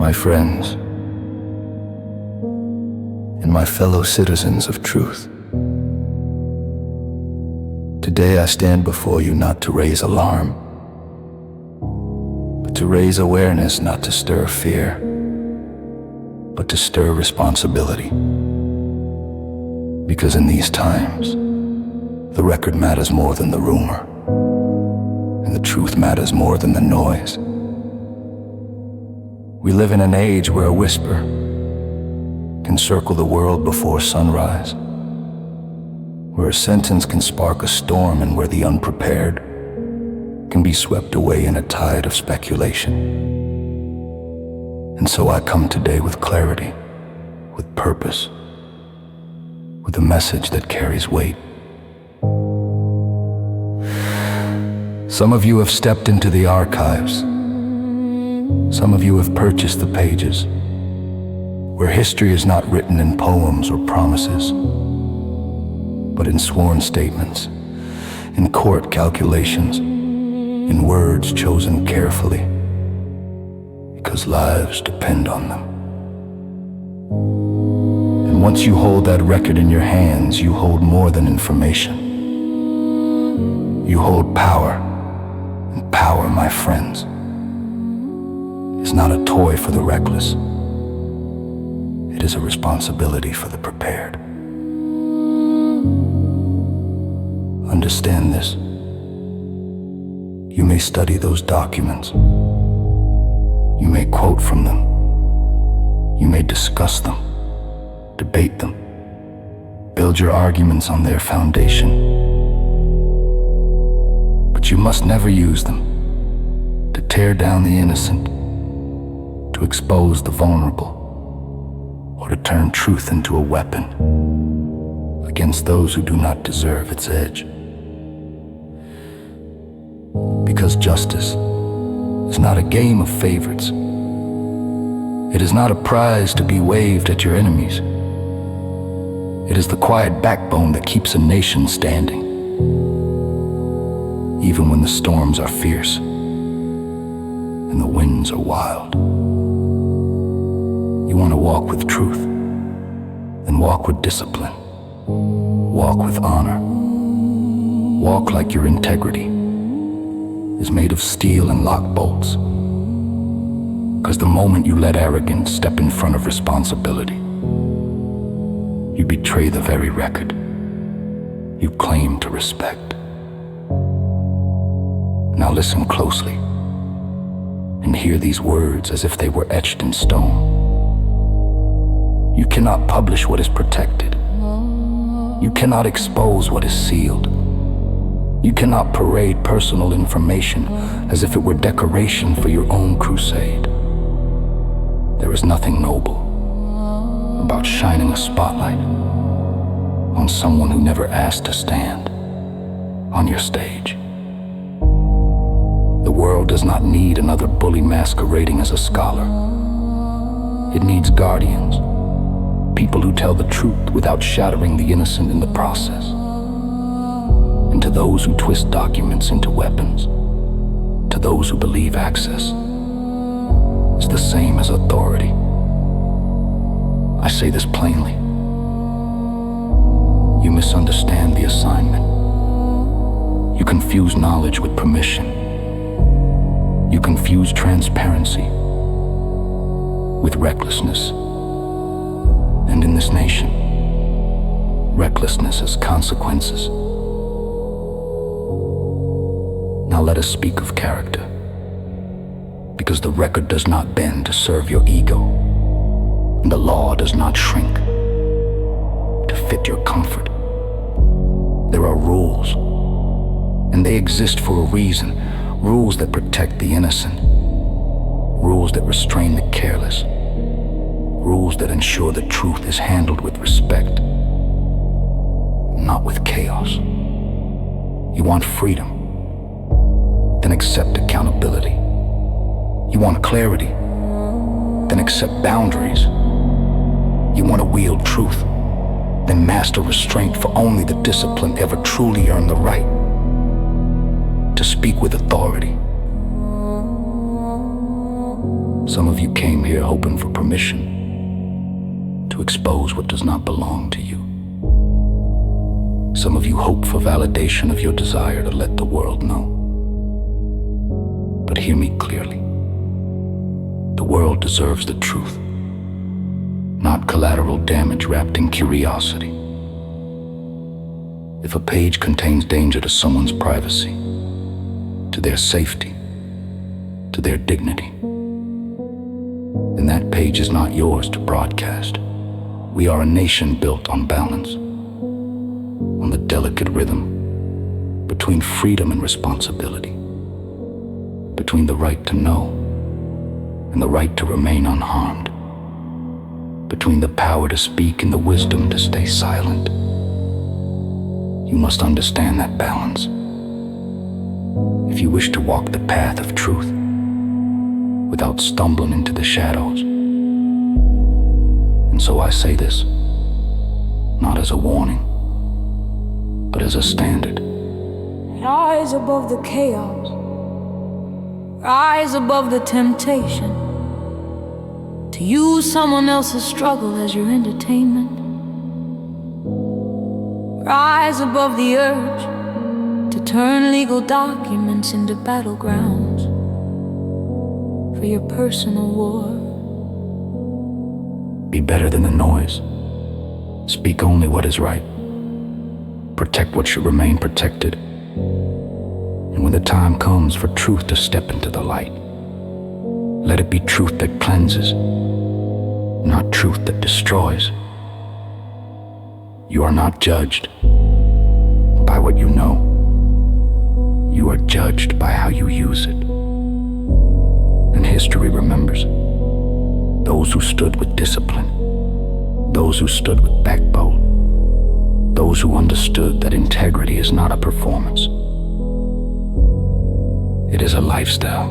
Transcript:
my friends, and my fellow citizens of truth. Today I stand before you not to raise alarm, but to raise awareness, not to stir fear, but to stir responsibility. Because in these times, the record matters more than the rumor, and the truth matters more than the noise. We live in an age where a whisper can circle the world before sunrise, where a sentence can spark a storm, and where the unprepared can be swept away in a tide of speculation. And so I come today with clarity, with purpose, with a message that carries weight. Some of you have stepped into the archives. Some of you have purchased the pages, where history is not written in poems or promises, but in sworn statements, in court calculations, in words chosen carefully, because lives depend on them. And once you hold that record in your hands, you hold more than information. You hold power, and power, my friends, is not a toy for the reckless. It is a responsibility for the prepared. Understand this. You may study those documents. You may quote from them. You may discuss them, debate them, build your arguments on their foundation. But you must never use them to tear down the innocent, to expose the vulnerable, or to turn truth into a weapon against those who do not deserve its edge. Because justice is not a game of favorites. It is not a prize to be waved at your enemies. It is the quiet backbone that keeps a nation standing, even when the storms are fierce and the winds are wild. You want to walk with truth, then walk with discipline. Walk with honor. Walk like your integrity is made of steel and lock bolts. Because the moment you let arrogance step in front of responsibility, you betray the very record you claim to respect. Now listen closely and hear these words as if they were etched in stone. You cannot publish what is protected. You cannot expose what is sealed. You cannot parade personal information as if it were decoration for your own crusade. There is nothing noble about shining a spotlight on someone who never asked to stand on your stage. The world does not need another bully masquerading as a scholar. It needs guardians, people who tell the truth without shattering the innocent in the process. And to those who twist documents into weapons, to those who believe access is the same as authority, I say this plainly. You misunderstand the assignment. You confuse knowledge with permission. You confuse transparency with recklessness. And in this nation, recklessness has consequences. Now let us speak of character, because the record does not bend to serve your ego, and the law does not shrink to fit your comfort. There are rules, and they exist for a reason. Rules that protect the innocent, rules that restrain the careless, rules that ensure the truth is handled with respect, not with chaos. You want freedom, then accept accountability. You want clarity, then accept boundaries. You want to wield truth, then master restraint, for only the disciplined ever truly earn the right to speak with authority. Some of you came here hoping for permission to expose what does not belong to you. Some of you hope for validation of your desire to let the world know. But hear me clearly. The world deserves the truth, not collateral damage wrapped in curiosity. If a page contains danger to someone's privacy, to their safety, to their dignity, then that page is not yours to broadcast. We are a nation built on balance, on the delicate rhythm between freedom and responsibility, between the right to know and the right to remain unharmed, between the power to speak and the wisdom to stay silent. You must understand that balance if you wish to walk the path of truth without stumbling into the shadows. And so I say this, not as a warning, but as a standard. Rise above the chaos. Rise above the temptation to use someone else's struggle as your entertainment. Rise above the urge to turn legal documents into battlegrounds for your personal war. Be better than the noise. Speak only what is right. Protect what should remain protected. And when the time comes for truth to step into the light, let it be truth that cleanses, not truth that destroys. You are not judged by what you know. You are judged by how you use it. And history remembers those who stood with discipline, those who stood with backbone, those who understood that integrity is not a performance. It is a lifestyle.